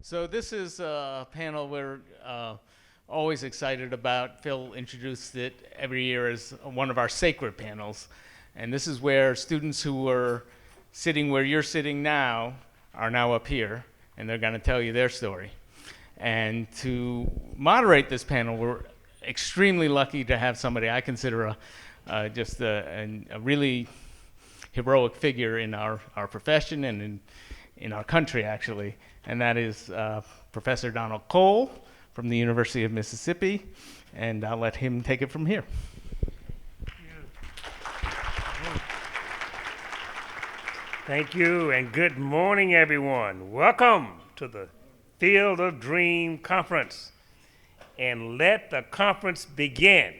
So this is a panel we're always excited about. Phil introduced it every year as one of our sacred panels. And this is where students who were sitting where you're sitting now are now up here, and they're going to tell you their story. And to moderate this panel, we're extremely lucky to have somebody I consider just a really heroic figure in our profession and in our country, actually, and that is Professor Donald Cole from the University of Mississippi, and I'll let him take it from here. Thank you, and good morning, everyone. Welcome to the Field of Dream Conference, and let the conference begin.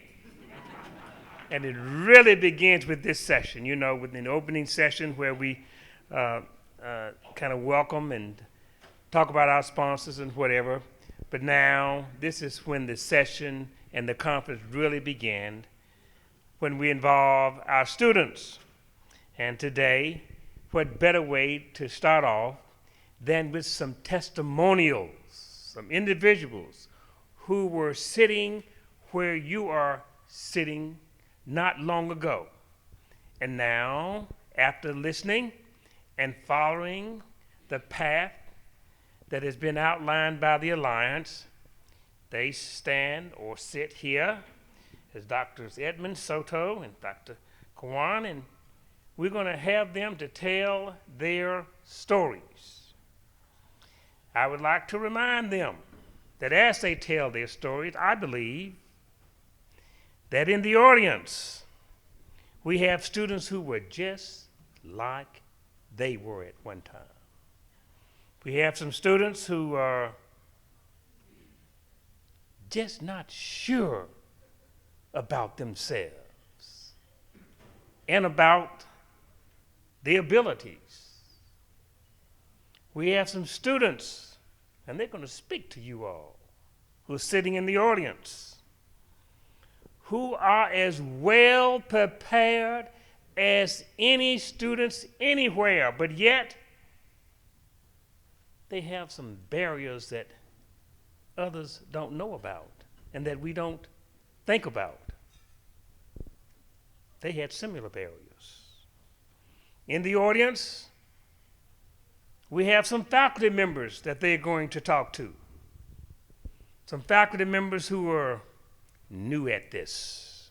And it really begins with this session, with an opening session where we kind of welcome and talk about our sponsors and whatever. But now, this is when the session and the conference really began, when we involve our students. And today, what better way to start off than with some testimonials, some individuals who were sitting where you are sitting not long ago. And now, after listening and following the path that has been outlined by the Alliance, they stand or sit here as Drs. Edmund Soto and Dr. Kawan, and we're going to have them to tell their stories. I would like to remind them that as they tell their stories, I believe that in the audience, we have students who were just like they were at one time. We have some students who are just not sure about themselves and about their abilities. We have some students, and they're going to speak to you all, who are sitting in the audience, who are as well prepared as any students anywhere, but yet they have some barriers that others don't know about and that we don't think about. They had similar barriers. In the audience, we have some faculty members that they're going to talk to. Some faculty members who are new at this,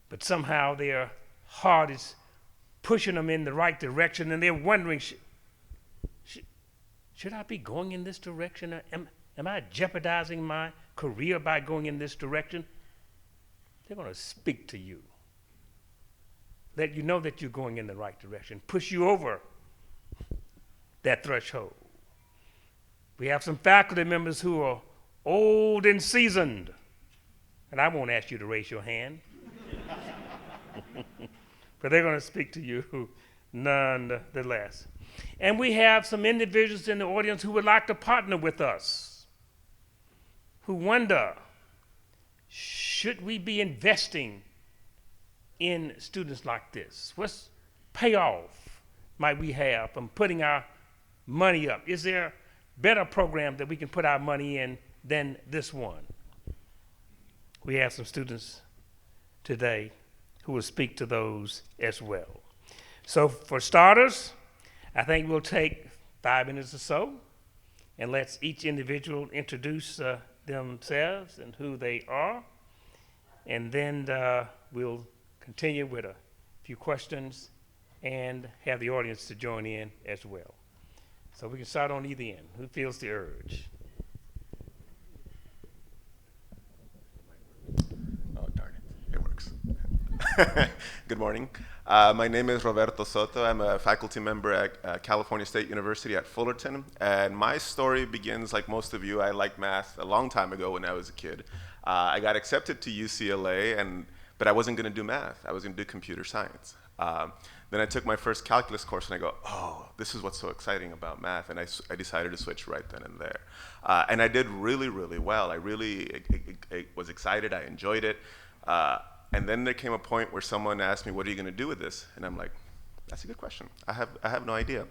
but somehow their heart is pushing them in the right direction, and they're wondering, should I be going in this direction? Am I jeopardizing my career by going in this direction? They're going to speak to you, let you know that you're going in the right direction, push you over that threshold. We have some faculty members who are old and seasoned, and I won't ask you to raise your hand, but they're going to speak to you nonetheless. And we have some individuals in the audience who would like to partner with us, who wonder, should we be investing in students like this? What payoff might we have from putting our money up? Is there a better program that we can put our money in than this one? We have some students today who will speak to those as well. So for starters, I think we'll take 5 minutes or so and let each individual introduce themselves and who they are. And then we'll continue with a few questions and have the audience to join in as well. So we can start on either end. Who feels the urge? Oh, darn it. It works. Good morning. My name is Roberto Soto. I'm a faculty member at California State University at Fullerton. And my story begins like most of you. I liked math a long time ago when I was a kid. I got accepted to UCLA, but I wasn't going to do math. I was going to do computer science. Then I took my first calculus course, and I go, oh, this is what's so exciting about math. And I decided to switch right then and there. And I did really, really well. I really was excited. I enjoyed it. And then there came a point where someone asked me, what are you going to do with this? And I'm like, that's a good question. I have no idea.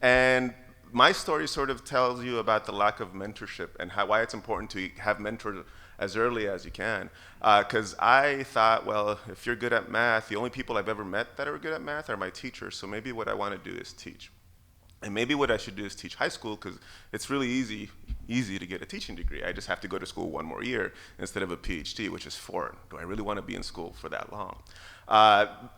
And my story sort of tells you about the lack of mentorship and why it's important to have mentors as early as you can. Because I thought, well, if you're good at math, the only people I've ever met that are good at math are my teachers. So maybe what I want to do is teach. And maybe what I should do is teach high school, because it's really easy to get a teaching degree. I just have to go to school one more year instead of a PhD, which is foreign. Do I really want to be in school for that long?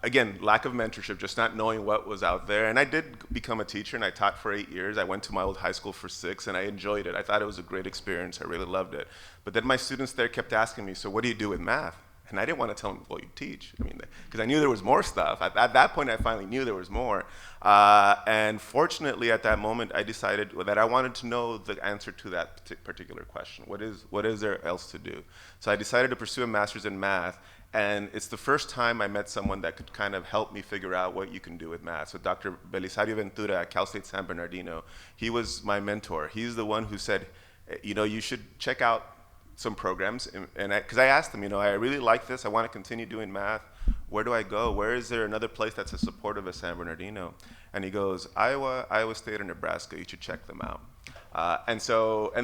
Again, lack of mentorship, just not knowing what was out there. And I did become a teacher, and I taught for 8 years. I went to my old high school for 6, and I enjoyed it. I thought it was a great experience. I really loved it. But then my students there kept asking me, so what do you do with math? And I didn't want to tell them, well, you teach. I mean, because I knew there was more stuff. At that point, I finally knew there was more. And fortunately, at that moment, I decided that I wanted to know the answer to that particular question. What is there else to do? So I decided to pursue a master's in math. And it's the first time I met someone that could kind of help me figure out what you can do with math. So Dr. Belisario Ventura at Cal State San Bernardino, he was my mentor. He's the one who said, you should check out some programs, and because I asked him, I really like this, I want to continue doing math, where do I go? Where is there another place that's as supportive as San Bernardino? And he goes, Iowa State or Nebraska, you should check them out. And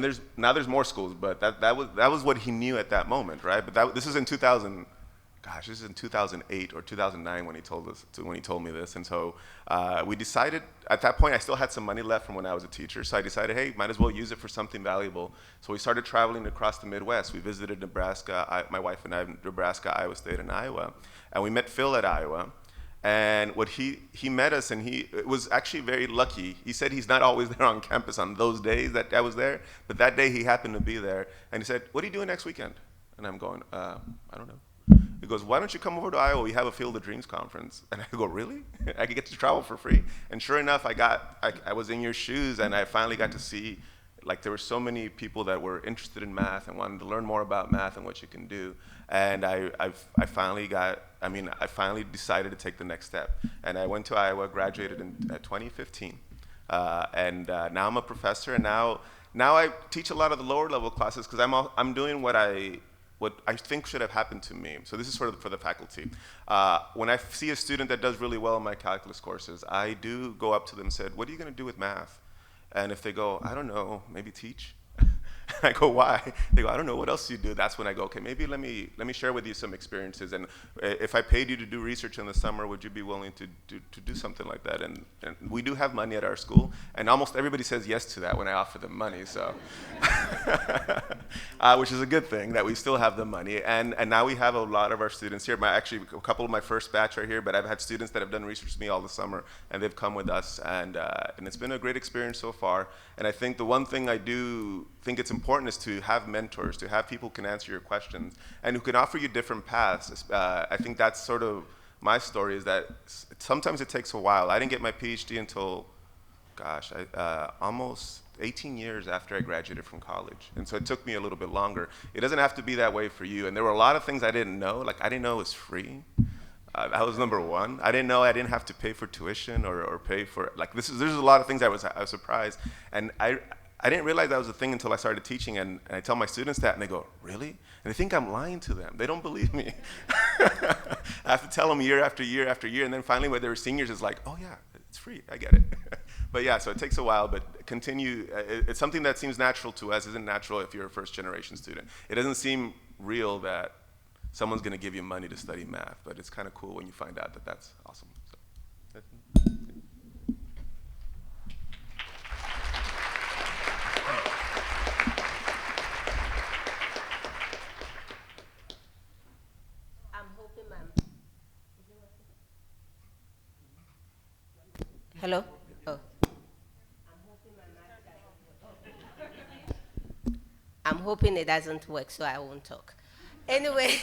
there's more schools, but that was what he knew at that moment, right? But this is in 2008 or 2009 when he told me this. And so we decided, at that point I still had some money left from when I was a teacher, so I decided, hey, might as well use it for something valuable. So we started traveling across the Midwest. We visited Nebraska, my wife and I, Nebraska, Iowa State, and Iowa. And we met Phil at Iowa. And he met us, and he was actually very lucky. He said he's not always there on campus on those days that I was there, but that day he happened to be there. And he said, what are you doing next weekend? And I'm going, I don't know. He goes, why don't you come over to Iowa? We have a Field of Dreams conference. And I go, really? I could get to travel for free. And sure enough, I was in your shoes, and I finally got to see, there were so many people that were interested in math and wanted to learn more about math and what you can do. And I finally decided to take the next step. And I went to Iowa, graduated in 2015. And now I'm a professor, and now I teach a lot of the lower level classes because I'm doing what I think should have happened to me. So this is sort of for the faculty. When I see a student that does really well in my calculus courses, I do go up to them and say, what are you going to do with math? And if they go, I don't know, maybe teach. I go, why? They go, I don't know, what else do you do? That's when I go, okay, maybe let me share with you some experiences. And if I paid you to do research in the summer, would you be willing to do something like that? And we do have money at our school, and almost everybody says yes to that when I offer them money, so. Which is a good thing, that we still have the money. And now we have a lot of our students here. Actually, a couple of my first batch are here, but I've had students that have done research with me all the summer, and they've come with us. And it's been a great experience so far. And I think the one thing I do think it's important is to have mentors, to have people who can answer your questions and who can offer you different paths. I think that's sort of my story, is that sometimes it takes a while. I didn't get my PhD until, almost 18 years after I graduated from college. And so it took me a little bit longer. It doesn't have to be that way for you. And there were a lot of things I didn't know. I didn't know it was free. That was number one. I didn't know I didn't have to pay for tuition or pay for, there's a lot of things I was surprised. And I didn't realize that was a thing until I started teaching, and I tell my students that, and they go, really? And they think I'm lying to them. They don't believe me. I have to tell them year after year after year, and then finally when they were seniors, it's like, oh yeah, it's free, I get it. But yeah, so it takes a while, but continue. It's something that seems natural to us, isn't natural if you're a first generation student. It doesn't seem real that someone's gonna give you money to study math, but it's kind of cool when you find out that that's awesome. So. Hello? Oh. I'm hoping it doesn't work, so I won't talk. Anyway,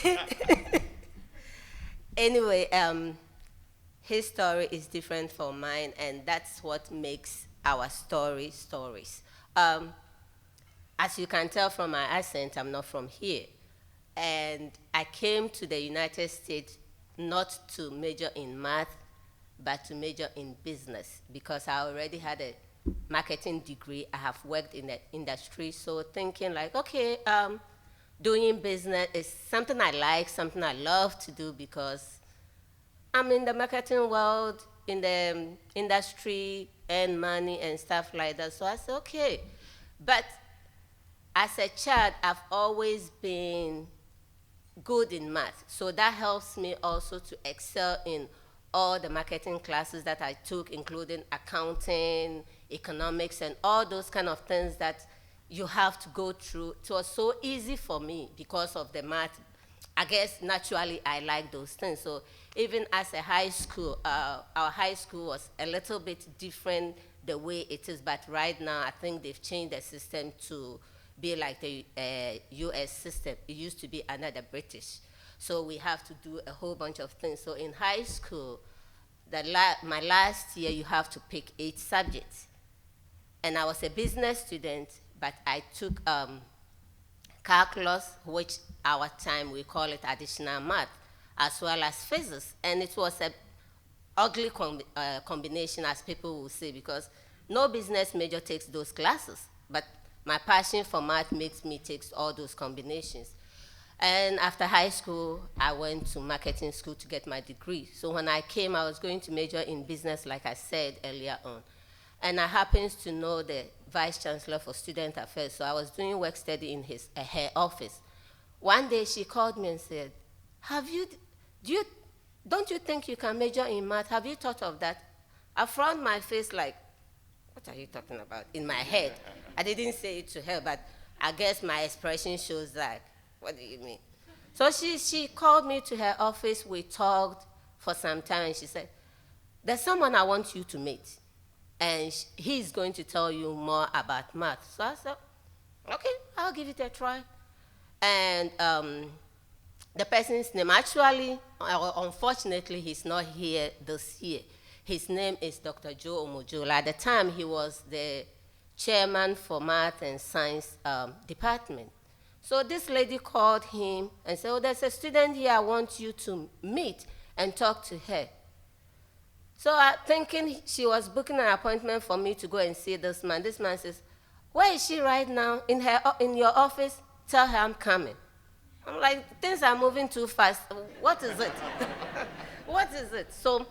his story is different from mine, and that's what makes our stories. As you can tell from my accent, I'm not from here. And I came to the United States not to major in math, but to major in business, because I already had a marketing degree. I have worked in the industry, so thinking okay, doing business is something I like, something I love to do, because I'm in the marketing world, in the industry, earn money and stuff like that. So I said, okay. But as a child, I've always been good in math. So that helps me also to excel in all the marketing classes that I took, including accounting, economics, and all those kind of things that you have to go through. It was so easy for me because of the math. I guess naturally I like those things. So even as a high school, our high school was a little bit different the way it is, but right now I think they've changed the system to be like the US system. It used to be under the British. So we have to do a whole bunch of things. So in high school, my last year, you have to pick 8 subjects. And I was a business student, but I took calculus, which our time we call it additional math, as well as physics. And it was a ugly combination, as people will say, because no business major takes those classes. But my passion for math makes me take all those combinations. And after high school, I went to marketing school to get my degree. So when I came, I was going to major in business, like I said earlier on. And I happened to know the vice chancellor for student affairs, so I was doing work study in her office. One day she called me and said, don't you think you can major in math? Have you thought of that? I frowned my face like, what are you talking about? In my head. I didn't say it to her, but I guess my expression shows that. What do you mean? So she called me to her office. We talked for some time, and she said, there's someone I want you to meet, and he's going to tell you more about math. So I said, okay, I'll give it a try. And the person's name, actually, unfortunately, he's not here this year. His name is Dr. Joe Omojola. At the time, he was the chairman for math and science department. So this lady called him and said, oh, there's a student here I want you to meet and talk to her. So thinking she was booking an appointment for me to go and see this man says, where is she right now? In your office? Tell her I'm coming. I'm like, things are moving too fast. What is it? What is it? So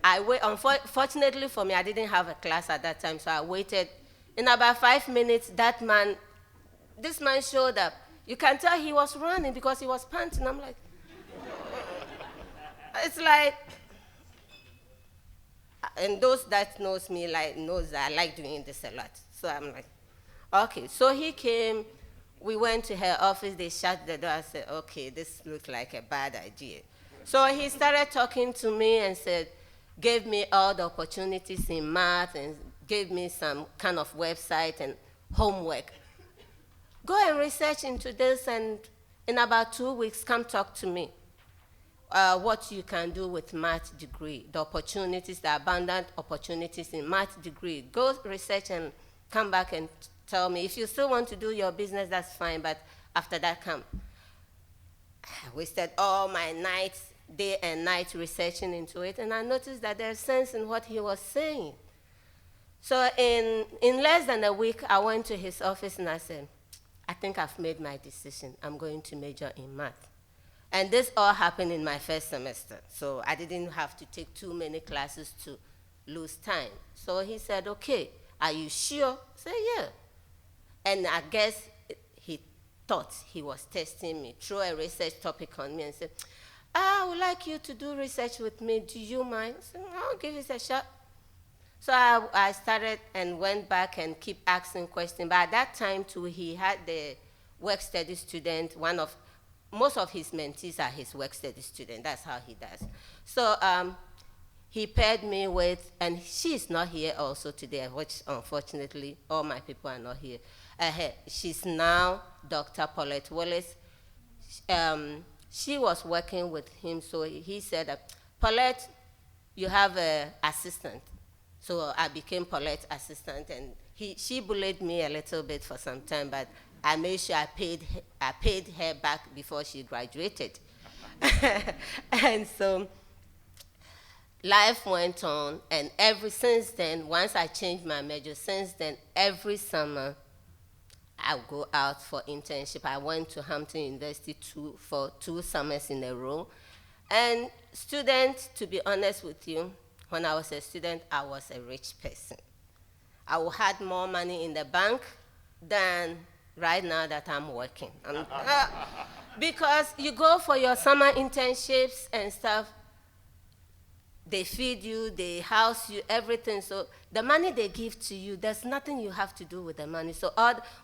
unfortunately for me, I didn't have a class at that time, so I waited. In about 5 minutes, this man showed up. You can tell he was running because he was panting. I'm like, it's like, and those that knows me knows that I like doing this a lot. So I'm like, okay. So he came, we went to her office, they shut the door. I said, okay, this looks like a bad idea. So he started talking to me and gave me all the opportunities in math and gave me some kind of website and homework. Go and research into this, and in about 2 weeks, come talk to me. What you can do with math degree, the opportunities, the abundant opportunities in math degree. Go research and come back and tell me. If you still want to do your business, that's fine, but after that, come. I wasted all my nights, day and night, researching into it, and I noticed that there's sense in what he was saying. So in less than a week, I went to his office and I said, I think I've made my decision. I'm going to major in math. And this all happened in my first semester, so I didn't have to take too many classes to lose time. So he said, okay, are you sure? I said, yeah. And I guess he thought he was testing me, threw a research topic on me and said, I would like you to do research with me. Do you mind? I said, I'll give it a shot. So I started and went back and keep asking questions. But at that time, too, he had the work study student. Most of his mentees are his work study student. That's how he does. So he paired me with, and she's not here also today, which unfortunately all my people are not here. She's now Dr. Paulette Willis. She was working with him, so he said, Paulette, you have an assistant. So I became Paulette's assistant, and she bullied me a little bit for some time, but I made sure I paid her back before she graduated. And so life went on, and since then, once I changed my major, since then, every summer, I would go out for internship. I went to Hampton University for 2 summers in a row. And students, to be honest with you, when I was a student, I was a rich person. I will have more money in the bank than right now that I'm working. Because you go for your summer internships and stuff, they feed you, they house you, everything. So the money they give to you, there's nothing you have to do with the money. So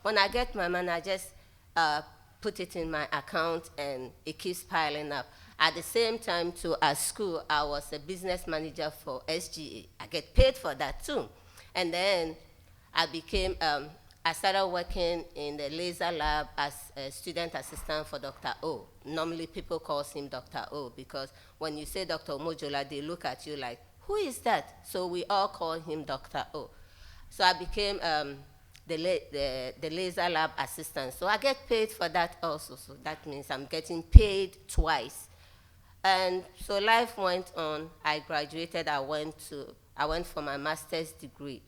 when I get my money, I just put it in my account and it keeps piling up. At the same time, too, at school, I was a business manager for SGA. I get paid for that, too. And then I started working in the laser lab as a student assistant for Dr. O. Normally, people call him Dr. O because when you say Dr. Omojola, they look at you like, who is that? So we all call him Dr. O. So I became the laser lab assistant. So I get paid for that also. So that means I'm getting paid twice. And so life went on. I graduated. I went for my master's degree.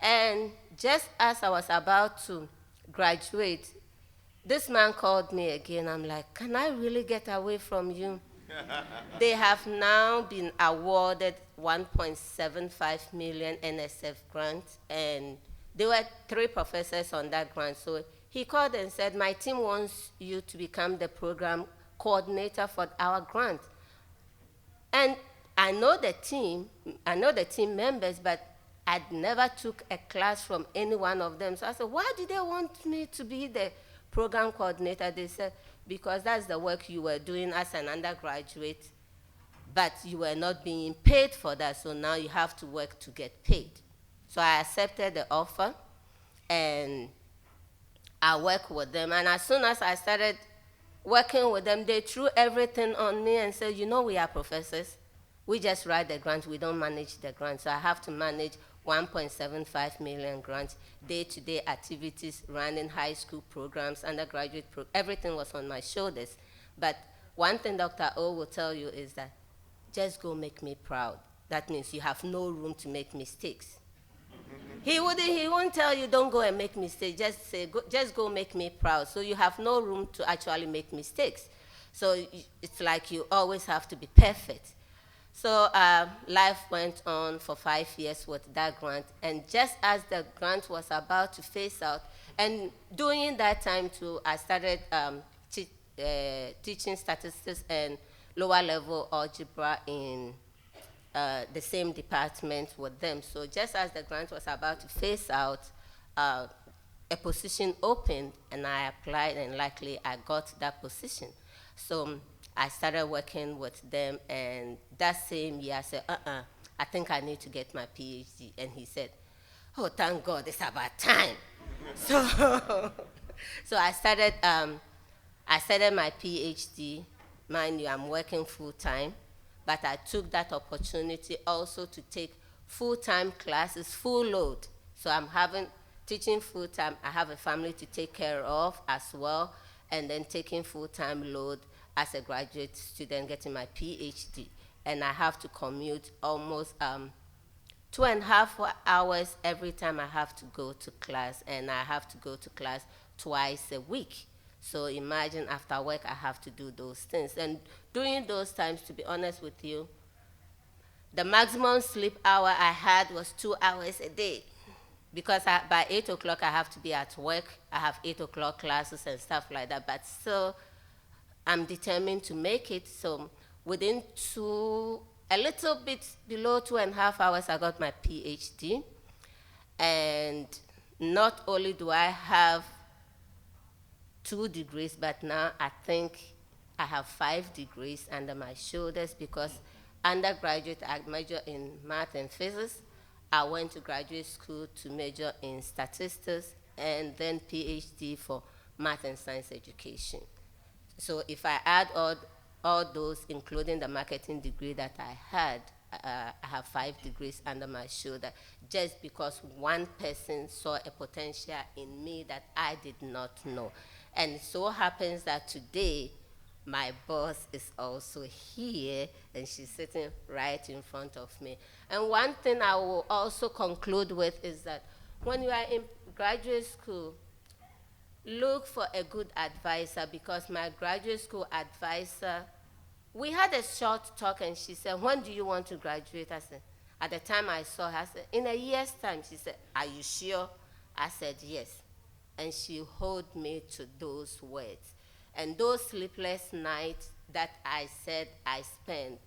And just as I was about to graduate, this man called me again. I'm like, can I really get away from you? They have now been awarded 1.75 million NSF grant, and there were 3 professors on that grant. So he called and said, my team wants you to become the program coordinator for our grant. And I know the team members, but I never took a class from any one of them. So I said, why do they want me to be the program coordinator? They said, because that's the work you were doing as an undergraduate, but you were not being paid for that, so now you have to work to get paid. So I accepted the offer, and I worked with them. And as soon as I started working with them, they threw everything on me and said, we are professors. We just write the grant. We don't manage the grant. So I have to manage 1.75 million grants, day-to-day activities, running high school programs, undergraduate programs. Everything was on my shoulders. But one thing Dr. O will tell you is that just go make me proud. That means you have no room to make mistakes. He won't tell you don't go and make mistakes. Just say, just go make me proud. So you have no room to actually make mistakes. So it's like you always have to be perfect. So life went on for 5 years with that grant. And just as the grant was about to phase out, and during that time too, I started teaching statistics and lower level algebra in the same department with them. So just as the grant was about to phase out, a position opened, and I applied, and luckily I got that position. So I started working with them, and that same year I said, I think I need to get my PhD. And he said, oh, thank God, it's about time. So I started my PhD. Mind you, I'm working full-time, but I took that opportunity also to take full-time classes, full load. So I'm teaching full-time. I have a family to take care of as well, and then taking full-time load as a graduate student, getting my PhD. And I have to commute almost 2.5 hours every time I have to go to class, and I have to go to class twice a week. So imagine after work I have to do those things. And during those times, to be honest with you, the maximum sleep hour I had was 2 hours a day, because by 8 o'clock I have to be at work. I have 8 o'clock classes and stuff like that, but still I'm determined to make it. So within a little bit below 2.5 hours, I got my PhD. And not only do I have 2 degrees, but now I think I have 5 degrees under my shoulders, because undergraduate I majored in math and physics. I went to graduate school to major in statistics, and then PhD for math and science education. So if I add all those, including the marketing degree that I had, I have 5 degrees under my shoulder, just because one person saw a potential in me that I did not know. And it so happens that today, my boss is also here, and she's sitting right in front of me. And one thing I will also conclude with is that when you are in graduate school, look for a good advisor, because my graduate school advisor, we had a short talk, and she said, when do you want to graduate? I said, At the time I saw her, I said, in a year's time, she said, are you sure? I said, yes. And she held me to those words. And those sleepless nights that I said I spent,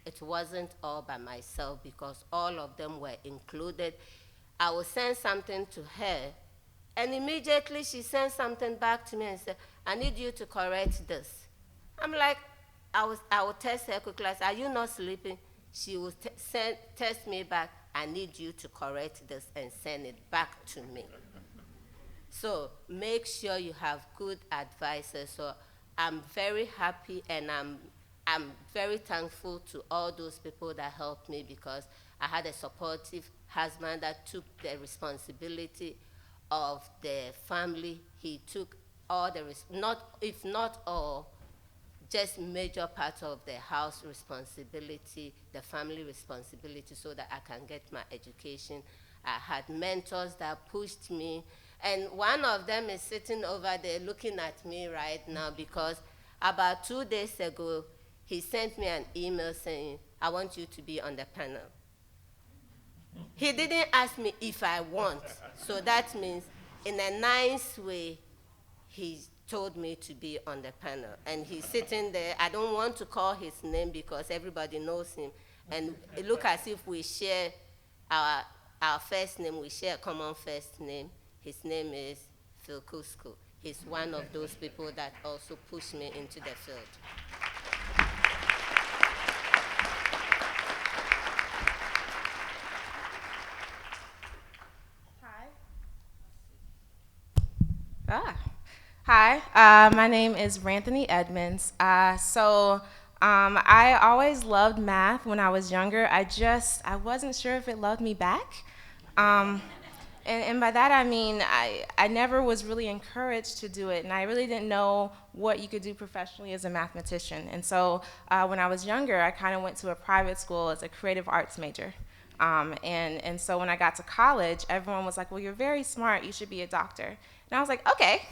it wasn't all by myself because all of them were included. I would send something to her, and immediately she sent something back to me and said, I need you to correct this. I'm like, I would text her quickly, I said, are you not sleeping? She would text me back, I need you to correct this and send it back to me. So make sure you have good advisors. So I'm very happy and I'm very thankful to all those people that helped me because I had a supportive husband that took the responsibility of the family. He took all the, if not all, just major parts of the house responsibility, the family responsibility so that I can get my education. I had mentors that pushed me. And one of them is sitting over there looking at me right now because about 2 days ago, he sent me an email saying, I want you to be on the panel. He didn't ask me if I want. So that means in a nice way, he told me to be on the panel. And he's sitting there. I don't want to call his name because everybody knows him. And it looks as if we share our first name. We share a common first name. His name is Phil Kusko. He's one of those people that also pushed me into the field. Hi, my name is Ranthony Edmonds. I always loved math when I was younger. I wasn't sure if it loved me back. And by that I mean I never was really encouraged to do it, and I really didn't know what you could do professionally as a mathematician. And so when I was younger, I kind of went to a private school as a creative arts major. And so when I got to college, everyone was like, well, you're very smart, you should be a doctor. And I was like, okay.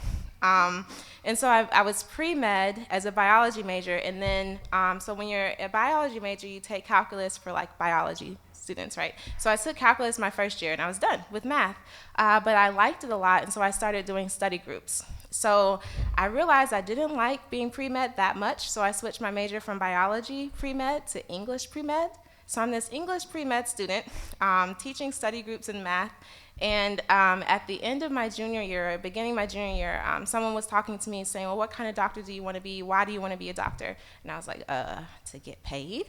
And so I was pre-med as a biology major, and then, so when you're a biology major, you take calculus for like biology students, right? So I took calculus my first year, and I was done with math. But I liked it a lot, and so I started doing study groups. So I realized I didn't like being pre-med that much, so I switched my major from biology pre-med to English pre-med. So I'm this English pre-med student teaching study groups in math. And at the end of my junior year, beginning of my junior year, someone was talking to me saying, well, what kind of doctor do you want to be? Why do you want to be a doctor? And I was like, to get paid.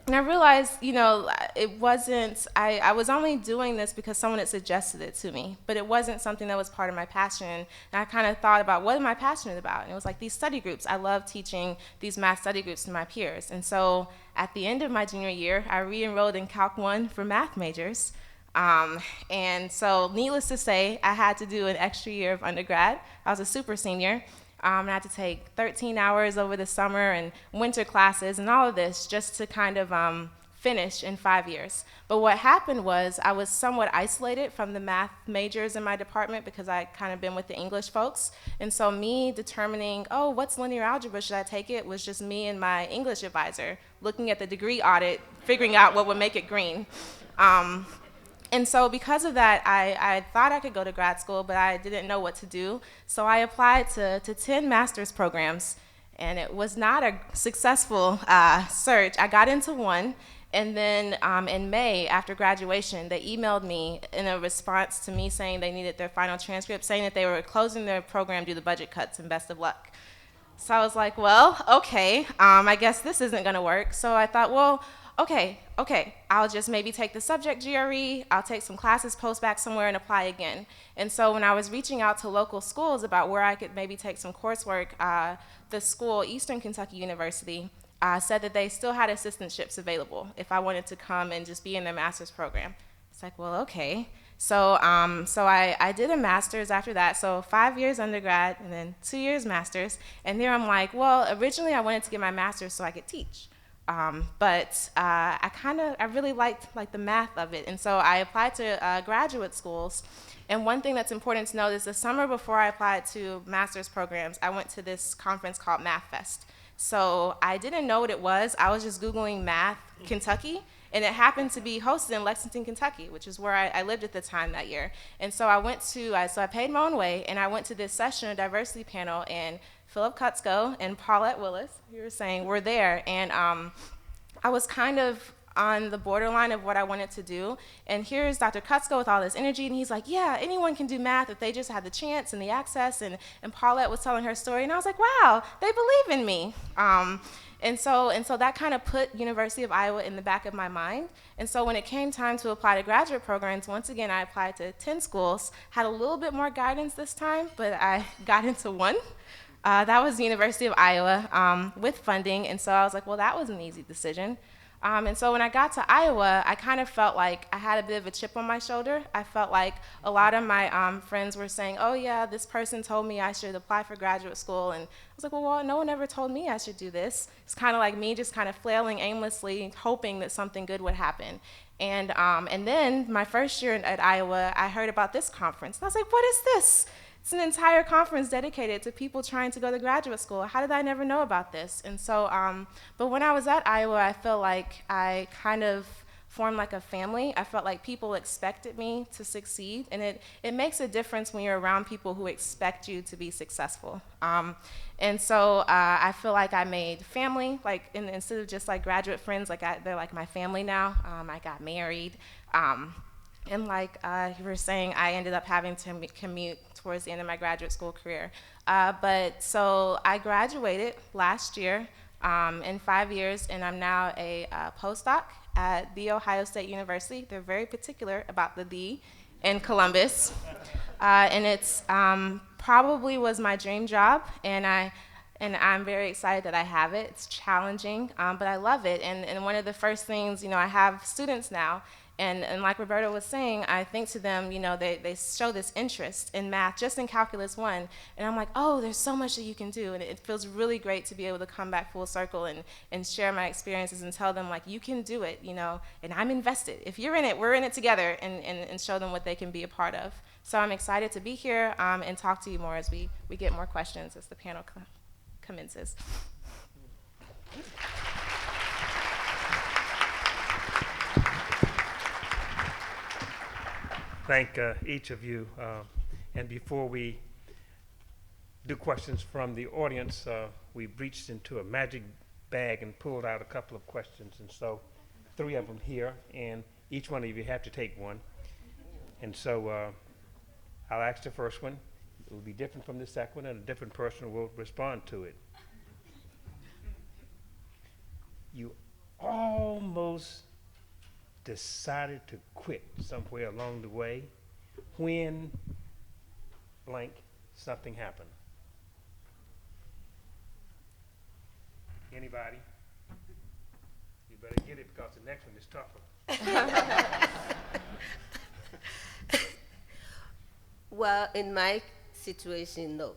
And I realized, it wasn't, I was only doing this because someone had suggested it to me, but it wasn't something that was part of my passion. And I kind of thought about, what am I passionate about? And it was like these study groups. I love teaching these math study groups to my peers. And so at the end of my junior year, I re-enrolled in Calc 1 for math majors. And so needless to say, I had to do an extra year of undergrad. I was a super senior. And I had to take 13 hours over the summer and winter classes and all of this just to kind of finish in 5 years. But what happened was I was somewhat isolated from the math majors in my department because I kind of been with the English folks. And so me determining, oh, what's linear algebra, should I take it, was just me and my English advisor looking at the degree audit, figuring out what would make it green. And so because of that, I thought I could go to grad school, but I didn't know what to do. So I applied to 10 master's programs, and it was not a successful search. I got into one, and then in May, after graduation, they emailed me in a response to me saying they needed their final transcript, saying that they were closing their program due to budget cuts, and best of luck. So I was like, well, okay, I guess this isn't gonna work. So I thought, well, okay, I'll just maybe take the subject GRE, I'll take some classes, post back somewhere, and apply again. And so when I was reaching out to local schools about where I could maybe take some coursework, the school, Eastern Kentucky University, said that they still had assistantships available if I wanted to come and just be in their master's program. It's like, well, okay. So I did a master's after that, so 5 years undergrad and then 2 years master's. And there I'm like, well, originally I wanted to get my master's so I could teach. But I really liked the math of it, and so I applied to graduate schools. And one thing that's important to note is the summer before I applied to master's programs, I went to this conference called Math Fest. So I didn't know what it was. I was just Googling Math Kentucky, And it happened to be hosted in Lexington, Kentucky, which is where I lived at the time that year. And so I paid my own way, and I went to this session, a diversity panel, and Philip Kutzko and Paulette Willis, you were saying, were there. And I was kind of on the borderline of what I wanted to do. And here's Dr. Kutzko with all this energy, and he's like, yeah, anyone can do math if they just had the chance and the access. And Paulette was telling her story, and I was like, wow, they believe in me. And so that kind of put University of Iowa in the back of my mind. And so when it came time to apply to graduate programs, once again, I applied to 10 schools, had a little bit more guidance this time, but I got into one. That was the University of Iowa with funding, and so I was like, well, that was an easy decision. And so when I got to Iowa, I kind of felt like I had a bit of a chip on my shoulder. I felt like a lot of my friends were saying, oh yeah, this person told me I should apply for graduate school, and I was like, well, no one ever told me I should do this. It's kind of like me just kind of flailing aimlessly, hoping that something good would happen. And then my first year at Iowa, I heard about this conference, and I was like, what is this? It's an entire conference dedicated to people trying to go to graduate school. How did I never know about this? And so, but when I was at Iowa, I felt like I kind of formed like a family. I felt like people expected me to succeed, and it makes a difference when you're around people who expect you to be successful. And so I feel like I made family, like instead of just like graduate friends, like they're like my family now. I got married. And like you were saying, I ended up having to commute towards the end of my graduate school career. But so I graduated last year in 5 years, and I'm now a postdoc at The Ohio State University. They're very particular about the "the" in Columbus. And it's probably was my dream job, and I'm very excited that I have it. It's challenging, but I love it. And one of the first things, I have students now, and like Roberto was saying, I think to them, they show this interest in math, just in Calculus 1, and I'm like, oh, there's so much that you can do, and it feels really great to be able to come back full circle and share my experiences and tell them, like, you can do it, and I'm invested. If you're in it, we're in it together, and show them what they can be a part of. So I'm excited to be here and talk to you more as we get more questions as the panel commences. Thank each of you. And before we do questions from the audience, we've reached into a magic bag and pulled out a couple of questions. And so 3 of them here, and each one of you have to take one. And so I'll ask the first one. It will be different from the second one, and a different person will respond to it. You almost decided to quit somewhere along the way when blank something happened. Anybody? You better get it because the next one is tougher. Well, in my situation, no.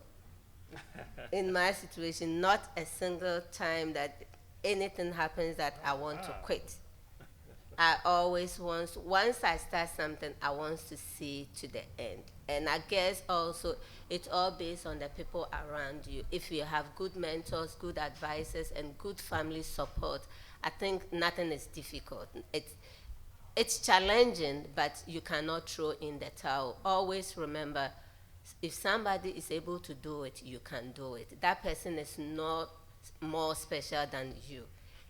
In my situation, not a single time that anything happens that I want to quit. I always once I start something, I want to see to the end. And I guess also it's all based on the people around you. If you have good mentors, good advisors, and good family support, I think nothing is difficult. It's challenging, but you cannot throw in the towel. Always remember, if somebody is able to do it, you can do it. That person is not more special than you.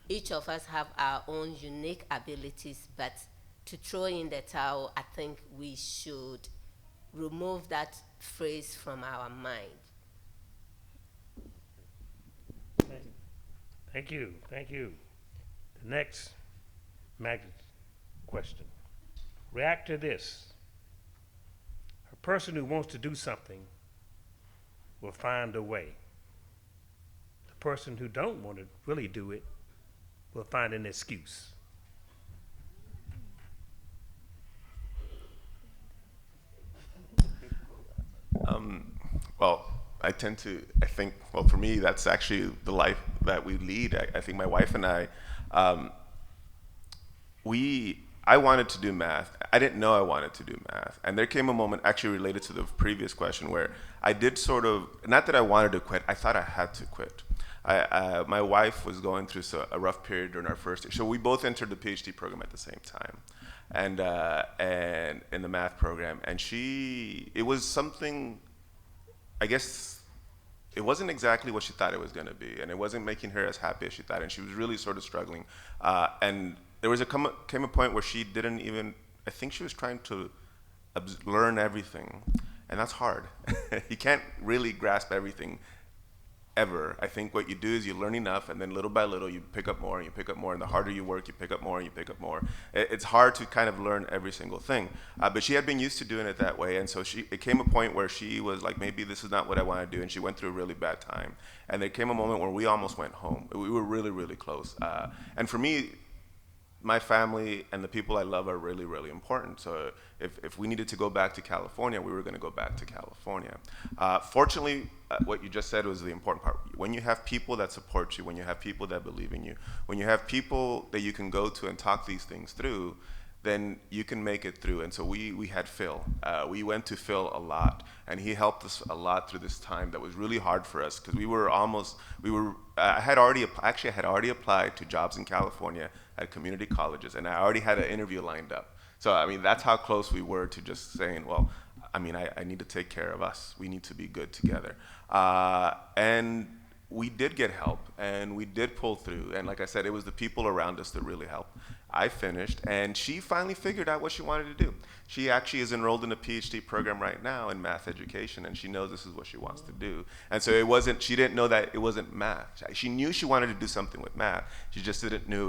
Each of us have our own unique abilities, but to throw in the towel, I think we should remove that phrase from our mind. Thank you. Thank you. The next magic question. React to this. A person who wants to do something will find a way. The person who don't want to really do it will find an excuse. Well, I think, for me, that's actually the life that we lead. I think my wife and I wanted to do math. I didn't know I wanted to do math. And there came a moment, actually related to the previous question, where I did not that I wanted to quit, I thought I had to quit. My wife was going through a rough period during our first year. So we both entered the PhD program at the same time, and in the math program. And it was something, I guess, it wasn't exactly what she thought it was going to be, and it wasn't making her as happy as she thought, and she was really sort of struggling. And there was came a point where she didn't even, I think she was trying to learn everything, and that's hard. You can't really grasp everything ever. I think what you do is you learn enough, and then little by little you pick up more and you pick up more, and the harder you work, you pick up more and you pick up more. It's hard to kind of learn every single thing, but she had been used to doing it that way, and so it came a point where she was like, maybe this is not what I want to do, and she went through a really bad time. And there came a moment where we almost went home. We were really, really close. And for me, my family and the people I love are really, really important. So if we needed to go back to California, we were going to go back to California. Fortunately, what you just said was the important part. When you have people that support you, when you have people that believe in you, when you have people that you can go to and talk these things through, then you can make it through. And so we had Phil. We went to Phil a lot, and he helped us a lot through this time that was really hard for us, because I had already applied to jobs in California at community colleges, and I already had an interview lined up. So, I mean, that's how close we were to just saying, well, I mean, I need to take care of us. We need to be good together. And we did get help, and we did pull through. And like I said, it was the people around us that really helped. I finished, and she finally figured out what she wanted to do. She actually is enrolled in a PhD program right now in math education, and she knows this is what she wants to do. And so she didn't know that it wasn't math. She knew she wanted to do something with math. She just didn't know it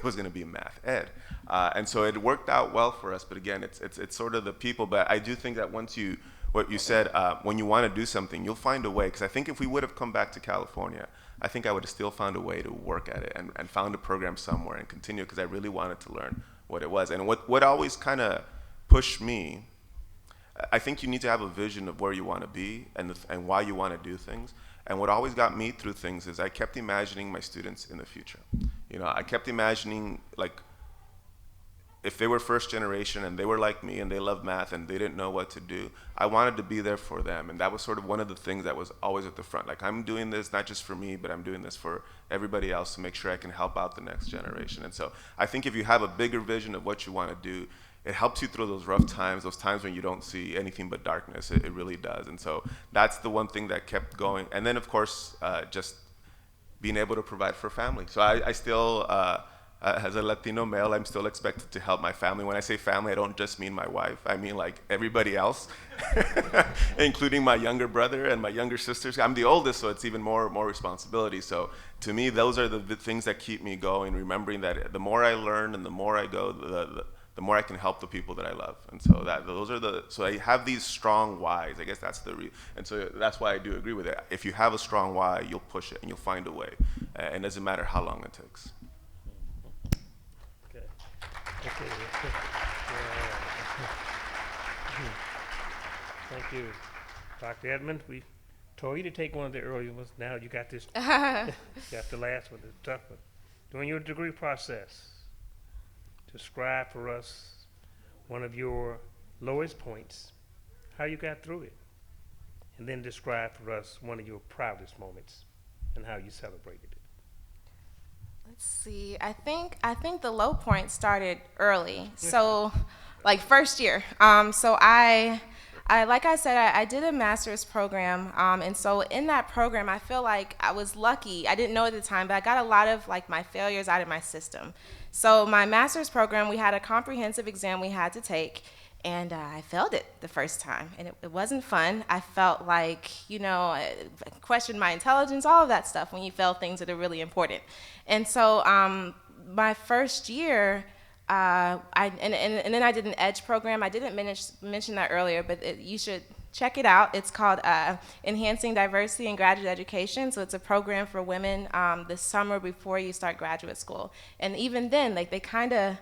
was gonna be math ed. And so it worked out well for us, but again, it's sort of the people. But I do think that what you said, when you want to do something, you'll find a way. Because I think if we would have come back to California, I think I would have still found a way to work at it and found a program somewhere and continue, because I really wanted to learn what it was. And what always kind of pushed me, I think you need to have a vision of where you want to be and why you want to do things. And what always got me through things is I kept imagining my students in the future. I kept imagining, like, if they were first generation and they were like me and they loved math and they didn't know what to do, I wanted to be there for them. And that was sort of one of the things that was always at the front. Like, I'm doing this not just for me, but I'm doing this for everybody else to make sure I can help out the next generation. And so I think if you have a bigger vision of what you want to do, it helps you through those rough times, those times when you don't see anything but darkness. It really does. And so that's the one thing that kept going. And then, of course, just being able to provide for family. So I still, as a Latino male, I'm still expected to help my family. When I say family, I don't just mean my wife. I mean, like, everybody else, including my younger brother and my younger sisters. I'm the oldest, so it's even more responsibility. So to me, those are the things that keep me going, remembering that the more I learn and the more I go, the more I can help the people that I love. And so so I have these strong whys. I guess that's and so that's why I do agree with it. If you have a strong why, you'll push it and you'll find a way. And it doesn't matter how long it takes. Okay. Thank you. Dr. Edmond, we told you to take one of the earlier ones. Now you got this. You got the last one, the tough one. During your degree process, describe for us one of your lowest points, how you got through it, and then describe for us one of your proudest moments and how you celebrated it. Let's see. I think the low point started early. So, like, first year. So I like I said, I did a master's program, and so in that program, I feel like I was lucky. I didn't know at the time, but I got a lot of, like, my failures out of my system. So my master's program, we had a comprehensive exam we had to take, and I failed it the first time, and it wasn't fun. I felt like, I questioned my intelligence, all of that stuff when you fail things that are really important. And so my first year, and then I did an EDGE program. I didn't mention that earlier, but you should check it out. It's called Enhancing Diversity in Graduate Education. So it's a program for women the summer before you start graduate school. And even then, like, they kind of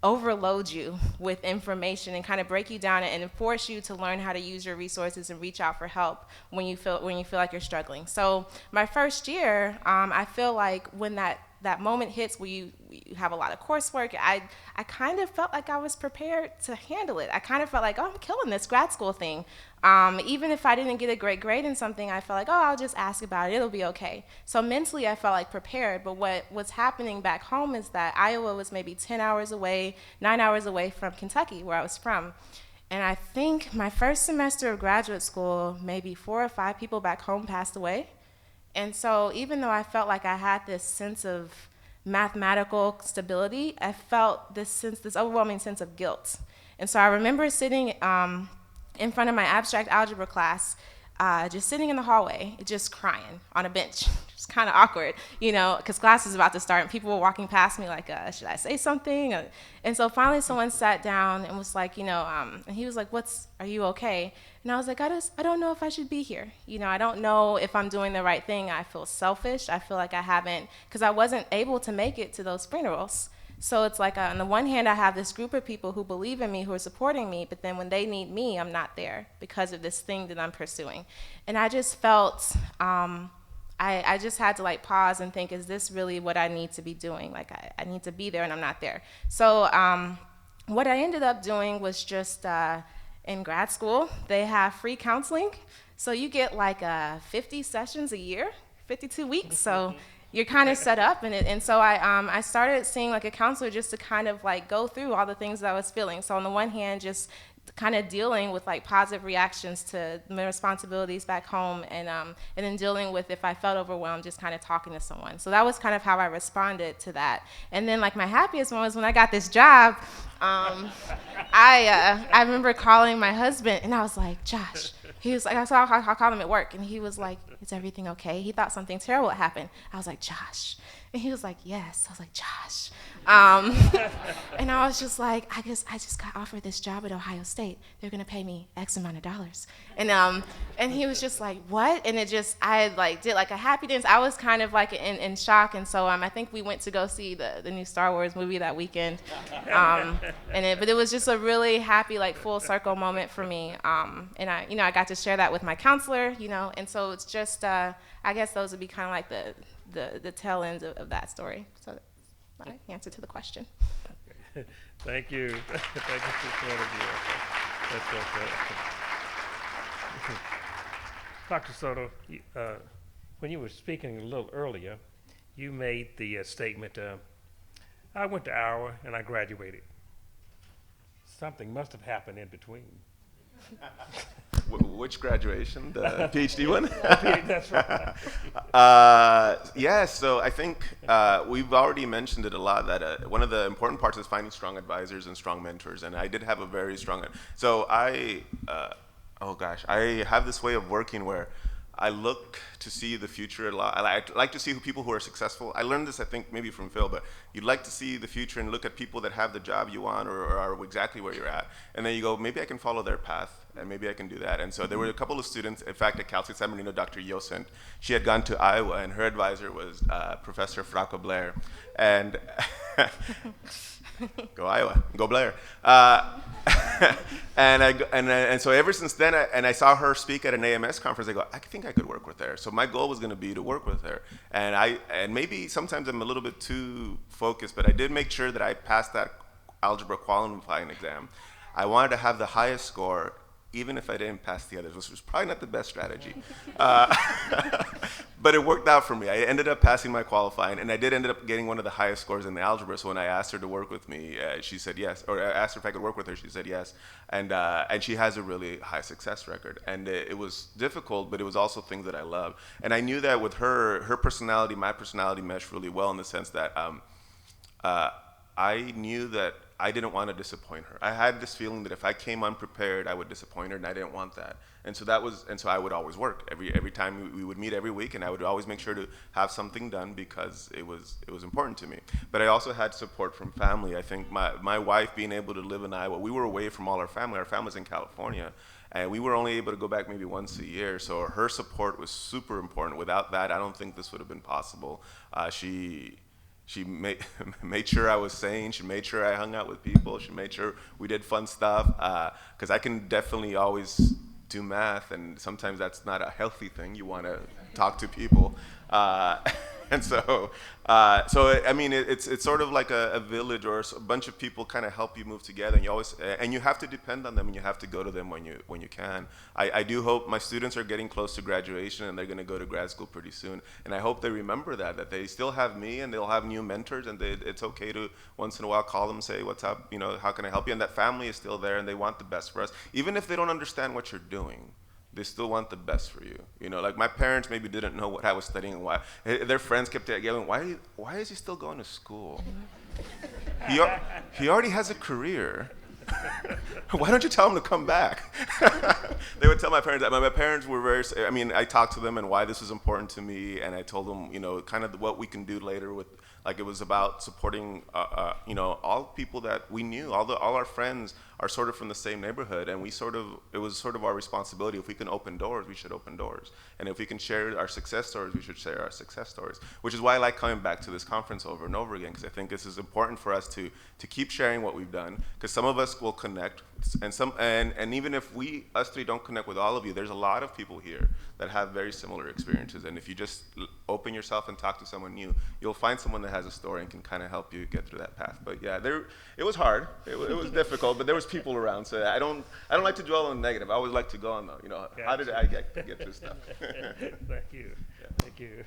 overload you with information and kind of break you down and force you to learn how to use your resources and reach out for help when you feel like you're struggling. So my first year, I feel like when that that moment hits where you have a lot of coursework, I kind of felt like I was prepared to handle it. I kind of felt like, oh, I'm killing this grad school thing. Even if I didn't get a great grade in something, I felt like, oh, I'll just ask about it. It'll be okay. So mentally, I felt like prepared. But what was happening back home is that Iowa was maybe 10 hours away, 9 hours away from Kentucky, where I was from. And I think my first semester of graduate school, maybe 4 or 5 people back home passed away. And so even though I felt like I had this sense of mathematical stability, I felt this overwhelming sense of guilt. And so I remember sitting in front of my abstract algebra class, just sitting in the hallway, just crying on a bench. It's kind of awkward, because class was about to start and people were walking past me like, should I say something? And so finally someone sat down and was like, and he was like, are you okay? And I was like, I don't know if I should be here. I don't know if I'm doing the right thing. I feel selfish. I feel like I haven't, because I wasn't able to make it to those funerals. So it's like, on the one hand, I have this group of people who believe in me, who are supporting me, but then when they need me, I'm not there because of this thing that I'm pursuing. And I just felt, I just had to pause and think, is this really what I need to be doing? I need to be there and I'm not there. So what I ended up doing was just, in grad school, they have free counseling. So you get 50 sessions a year, 52 weeks. So you're kind of set up, and so I started seeing a counselor just to kind of go through all the things that I was feeling. So on the one hand, just kind of dealing with positive reactions to my responsibilities back home, and then dealing with, if I felt overwhelmed, just kind of talking to someone. So that was kind of how I responded to that. And then my happiest one was when I got this job. I remember calling my husband and I was like, Josh. He was like, I called him at work and he was like, is everything okay? He thought something terrible had happened. I was like, Josh. And he was like, yes. I was like, Josh. And I was just like, I just got offered this job at Ohio State. They're gonna pay me X amount of dollars. And he was just like, what? And I did a happy dance. I was kind of in shock. And so I think we went to go see the new Star Wars movie that weekend. But it was just a really happy, full circle moment for me. And I got to share that with my counselor, and so it's just, I guess those would be kind of the tail ends of that story. So that's my answer to the question. Thank you. Thank you for the point of view. That's okay. Dr. Soto, when you were speaking a little earlier, you made the statement, I went to Iowa and I graduated. Something must have happened in between. Which graduation? The PhD one? That's right. Yeah, so I think we've already mentioned it a lot, that one of the important parts is finding strong advisors and strong mentors, and I did have a very strong, so I have this way of working where I look to see the future a lot. I like to see people who are successful. I learned this, I think, maybe from Phil, but you'd like to see the future and look at people that have the job you want or are exactly where you're at. And then you go, maybe I can follow their path, and maybe I can do that. And so there were a couple of students, in fact, at Cal State San Bernardino, Dr. Yosent. She had gone to Iowa, and her advisor was Professor Fracco Blair. And go Iowa, go Blair. And so ever since then, I saw her speak at an AMS conference. I go, I think I could work with her. So my goal was going to be to work with her. And maybe sometimes I'm a little bit too focused, but I did make sure that I passed that algebra qualifying exam. I wanted to have the highest score, even if I didn't pass the others, which was probably not the best strategy. But it worked out for me. I ended up passing my qualifying, and I did end up getting one of the highest scores in the algebra. So when I asked her to work with me, she said yes. Or I asked her if I could work with her, she said yes. And she has a really high success record. And it was difficult, but it was also things that I love. And I knew that with her personality, my personality meshed really well in the sense that I knew that I didn't want to disappoint her. I had this feeling that if I came unprepared, I would disappoint her, and I didn't want that. And so I would always work every time we would meet every week, and I would always make sure to have something done because it was important to me. But I also had support from family. I think my wife being able to live in Iowa, we were away from all our family. Our family's in California, and we were only able to go back maybe once a year. So her support was super important. Without that, I don't think this would have been possible. She made sure I was sane. She made sure I hung out with people. She made sure we did fun stuff. Because I can definitely always do math, and sometimes that's not a healthy thing. You want to talk to people. And I mean, it's sort of like a village or a bunch of people kind of help you move together, and you have to depend on them, and you have to go to them when you can. I do hope my students are getting close to graduation, and they're going to go to grad school pretty soon, and I hope they remember that they still have me, and they'll have new mentors, and it's okay to once in a while call them, say what's up, how can I help you, and that family is still there, and they want the best for us, even if they don't understand what you're doing. They still want the best for you. Like my parents maybe didn't know what I was studying and why. Their friends kept yelling, why is he still going to school? He already has a career. Why don't you tell him to come back? They would tell my parents that. My parents were I talked to them and why this is important to me, and I told them, kind of what we can do later with, like, it was about supporting, all people that we knew, all our friends are sort of from the same neighborhood, and it was sort of our responsibility. If we can open doors, we should open doors. And if we can share our success stories, we should share our success stories, which is why I like coming back to this conference over and over again, because I think this is important for us to keep sharing what we've done, because some of us will connect, and even if us three don't connect with all of you, there's a lot of people here that have very similar experiences, and if you just open yourself and talk to someone new, you'll find someone that has a story and can kind of help you get through that path. But yeah, it was hard, it was difficult, but there was people around, so I don't like to dwell on the negative. I always like to go on the, how did I get through stuff? Thank you. Yeah. Thank you.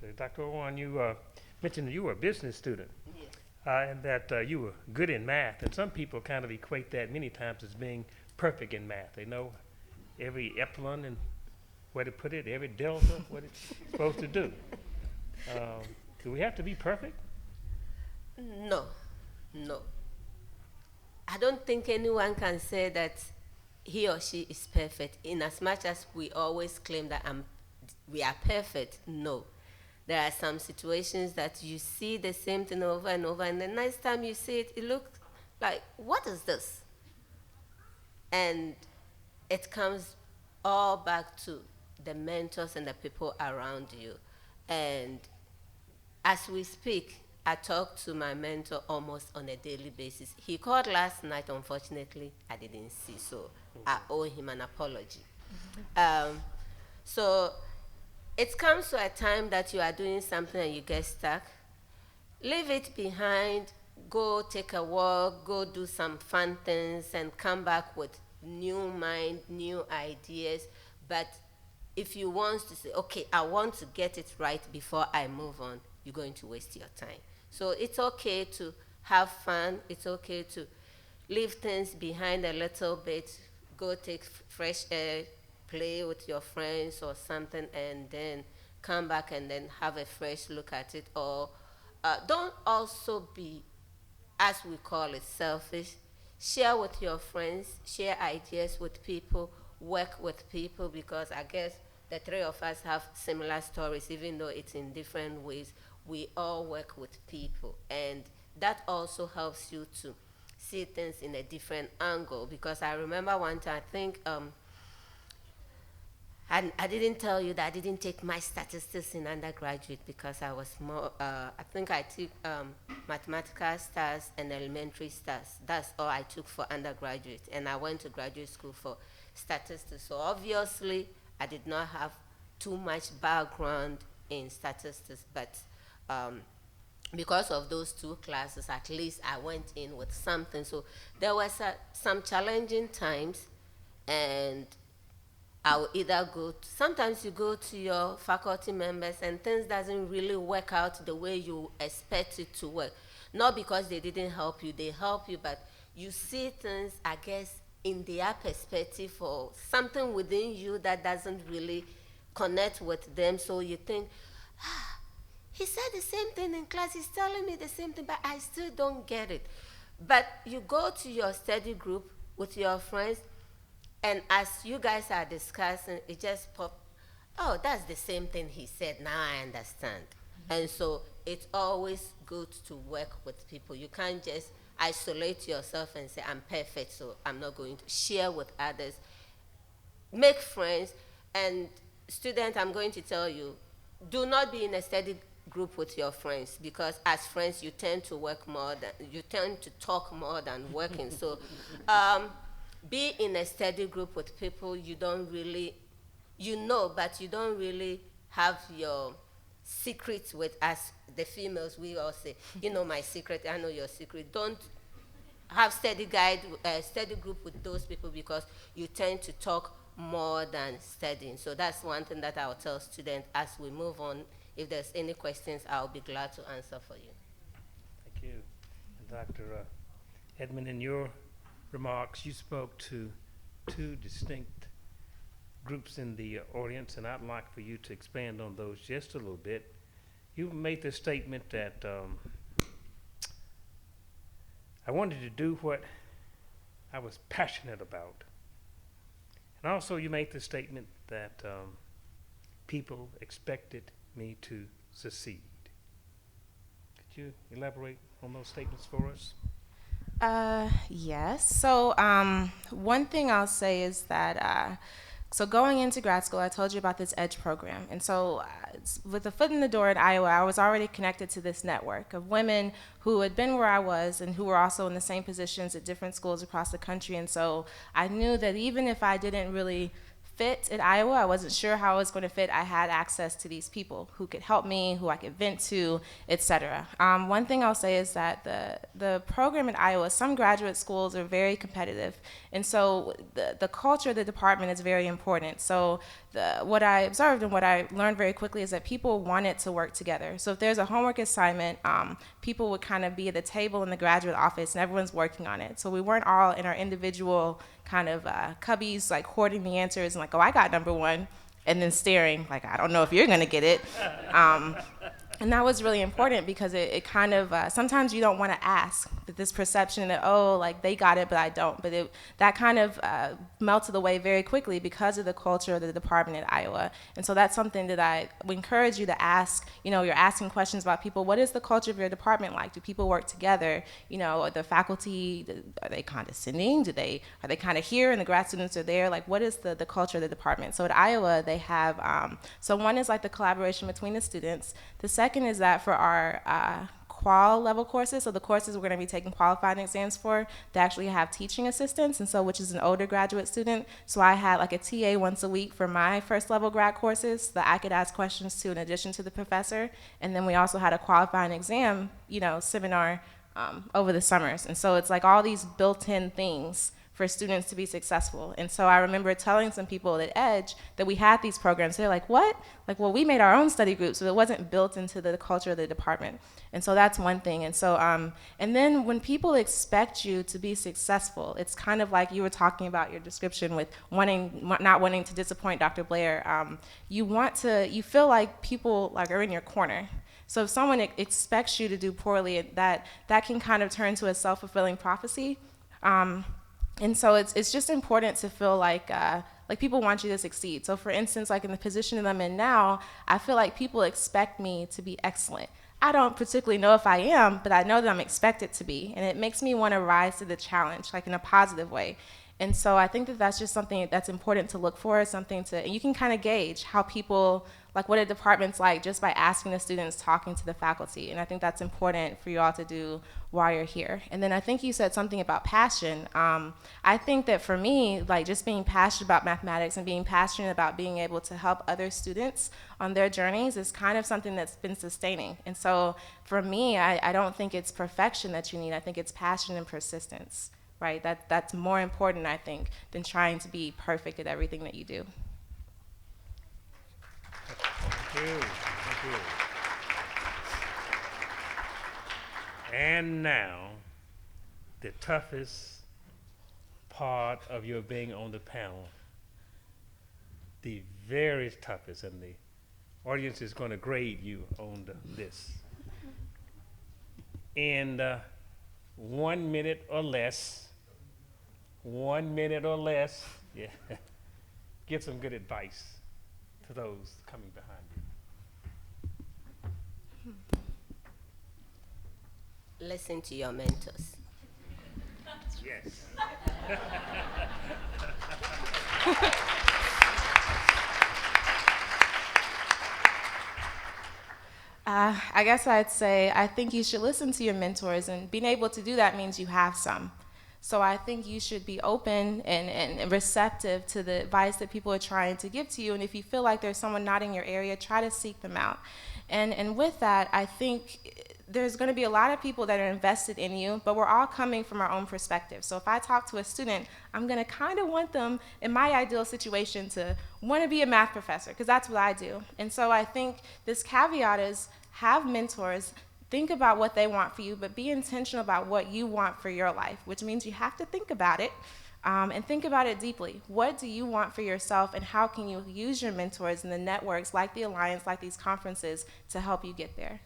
So, Dr. Owen, you mentioned that you were a business student. Yes. And that you were good in math, and some people kind of equate that many times as being perfect in math. They know every epsilon and where to put it, every delta, what it's supposed to do. Do we have to be perfect? No. I don't think anyone can say that he or she is perfect, in as much as we always claim that we are perfect. No. There are some situations that you see the same thing over and over, and the next time you see it, it looks like, what is this? And it comes all back to the mentors and the people around you. And as we speak, I talk to my mentor almost on a daily basis. He called last night. Unfortunately, I didn't see, so I owe him an apology. So it comes to a time that you are doing something and you get stuck. Leave it behind, go take a walk, go do some fun things, and come back with new mind, new ideas. But if you want to say, okay, I want to get it right before I move on, you're going to waste your time. So it's okay to have fun. It's okay to leave things behind a little bit, go take fresh air, play with your friends or something, and then come back and then have a fresh look at it. Or don't also be, as we call it, selfish. Share with your friends, share ideas with people, work with people, because I guess the three of us have similar stories, even though it's in different ways. We all work with people, and that also helps you to see things in a different angle. Because I remember one time, I think, I didn't tell you that I didn't take my statistics in undergraduate because I was more, I think I took mathematical stars and elementary stars. That's all I took for undergraduate, and I went to graduate school for statistics. So obviously, I did not have too much background in statistics, but because of those two classes, at least I went in with something. So there was some challenging times, and I will either sometimes you go to your faculty members and things doesn't really work out the way you expect it to work. Not because they didn't help you, they help you, but you see things, I guess, in their perspective, or something within you that doesn't really connect with them. So you think, he said the same thing in class, he's telling me the same thing, but I still don't get it. But you go to your study group with your friends, and as you guys are discussing, it just popped, oh, that's the same thing he said, now I understand. And so it's always good to work with people. You can't just isolate yourself and say, I'm perfect, so I'm not going to share with others. Make friends, and students, I'm going to tell you, do not be in a study group with your friends, because as friends you tend to talk more than working. So be in a study group with people you don't really, but you don't really have your secrets with us, the females. We all say, you know my secret, I know your secret. Don't have study group with those people because you tend to talk more than studying. So that's one thing that I'll tell students as we move on. If there's any questions, I'll be glad to answer for you. Thank you. And Dr. Edmond, in your remarks, you spoke to two distinct groups in the audience, and I'd like for you to expand on those just a little bit. You made the statement that I wanted to do what I was passionate about. And also you made the statement that people expected me to succeed. Could you elaborate on those statements for us? Yes. So one thing I'll say is that so going into grad school, I told you about this EDGE program. And so with a foot in the door at Iowa, I was already connected to this network of women who had been where I was and who were also in the same positions at different schools across the country. And so I knew that even if I didn't really fit at Iowa, I wasn't sure how I was going to fit, I had access to these people who could help me, who I could vent to, etc. One thing I'll say is that the program at Iowa, some graduate schools are very competitive, and so the culture of the department is very important. So what I observed and what I learned very quickly is that people wanted to work together. So if there's a homework assignment, people would kind of be at the table in the graduate office and everyone's working on it. So we weren't all in our individual kind of cubbies, like hoarding the answers and like, oh, I got number one, and then staring like, I don't know if you're gonna get it. And that was really important because it kind of, sometimes you don't want to ask, but this perception that, oh, like they got it, but I don't. But that kind of melted away very quickly because of the culture of the department at Iowa. And so that's something that I would encourage you to ask. You know, you're asking questions about people. What is the culture of your department like? Do people work together? You know, are the faculty, are they condescending? Are they kind of here and the grad students are there? Like, what is the culture of the department? So at Iowa, they have, so one is like the collaboration between the students. The second is that for our qual level courses, so the courses we're going to be taking qualifying exams for, they actually have teaching assistants, and so which is an older graduate student. So I had like a TA once a week for my first level grad courses that I could ask questions to in addition to the professor, and then we also had a qualifying exam, you know, seminar over the summers. And so it's like all these built-in things for students to be successful. And so I remember telling some people at EDGE that we had these programs. They're like, what? Like, well, we made our own study group, so it wasn't built into the culture of the department. And so that's one thing. And so, and then when people expect you to be successful, it's kind of like you were talking about your description with not wanting to disappoint Dr. Blair. You feel like people like are in your corner. So if someone expects you to do poorly, that can kind of turn to a self-fulfilling prophecy. And so it's just important to feel like people want you to succeed. So for instance, like in the position that I'm in now, I feel like people expect me to be excellent. I don't particularly know if I am, but I know that I'm expected to be. And it makes me want to rise to the challenge, like in a positive way. And so I think that that's just something that's important to look for, and you can kind of gauge how people, like what a department's like just by asking the students, talking to the faculty. And I think that's important for you all to do while you're here. And then I think you said something about passion. I think that for me, like just being passionate about mathematics and being passionate about being able to help other students on their journeys is kind of something that's been sustaining. And so for me, I don't think it's perfection that you need. I think it's passion and persistence. Right? That's more important, I think, than trying to be perfect at everything that you do. Thank you. Thank you. And now, the toughest part of your being on the panel, the very toughest, and the audience is going to grade you on this. In 1 minute or less, 1 minute or less, yeah, give some good advice to those coming behind you. Listen to your mentors. Yes. I guess I'd say I think you should listen to your mentors, and being able to do that means you have some. So I think you should be open and receptive to the advice that people are trying to give to you. And if you feel like there's someone not in your area, try to seek them out. And with that, I think there's going to be a lot of people that are invested in you, but we're all coming from our own perspective. So if I talk to a student, I'm going to kind of want them, in my ideal situation, to want to be a math professor, because that's what I do. And so I think this caveat is have mentors. Think about what they want for you, but be intentional about what you want for your life, which means you have to think about it, and think about it deeply. What do you want for yourself, and how can you use your mentors and the networks like the Alliance, like these conferences, to help you get there?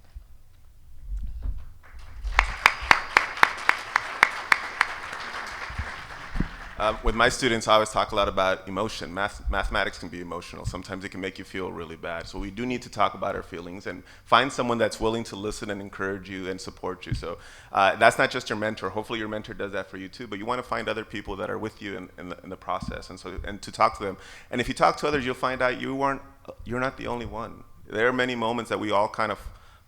With my students, I always talk a lot about emotion. Mathematics can be emotional. Sometimes it can make you feel really bad. So we do need to talk about our feelings and find someone that's willing to listen and encourage you and support you. So that's not just your mentor. Hopefully your mentor does that for you too, but you want to find other people that are with you in the process, and to talk to them. And if you talk to others, you'll find out you're not the only one. There are many moments that we all kind of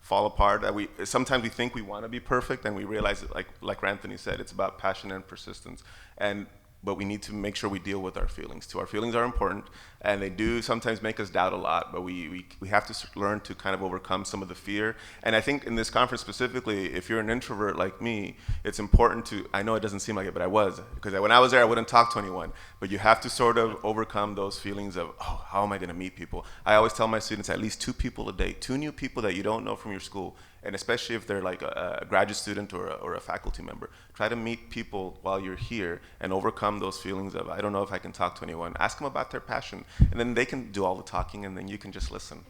fall apart, that sometimes we think we want to be perfect, and we realize that, like Anthony said, it's about passion and persistence. But we need to make sure we deal with our feelings too. Our feelings are important, and they do sometimes make us doubt a lot, but we have to learn to kind of overcome some of the fear. And I think in this conference specifically, if you're an introvert like me, it's important to, I know it doesn't seem like it, but I was, because when I was there, I wouldn't talk to anyone. But you have to sort of overcome those feelings of, oh, how am I gonna meet people? I always tell my students at least 2 people a day, 2 new people that you don't know from your school. And especially if they're like a graduate student or a faculty member, try to meet people while you're here and overcome those feelings of, I don't know if I can talk to anyone. Ask them about their passion, and then they can do all the talking, and then you can just listen.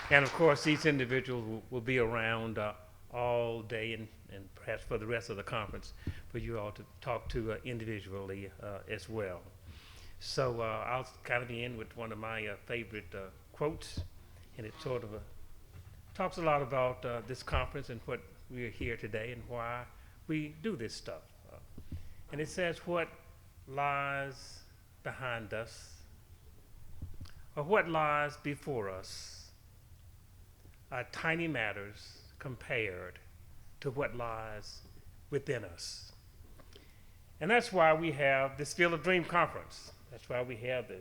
And of course, these individuals will be around all day and perhaps for the rest of the conference for you all to talk to individually as well. So I'll kind of end with one of my favorite quotes, and it sort of talks a lot about this conference and what we are here today and why we do this stuff. And it says, what lies behind us, or what lies before us, are tiny matters compared to what lies within us. And that's why we have this Field of Dream Conference. That's why we have the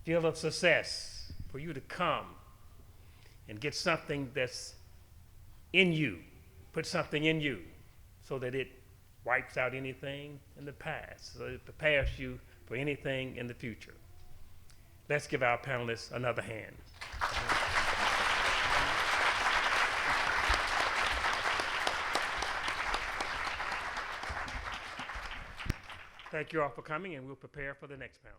Field of Success, for you to come and get something that's in you, put something in you, so that it wipes out anything in the past, so it prepares you for anything in the future. Let's give our panelists another hand. Thank you all for coming, and we'll prepare for the next panel.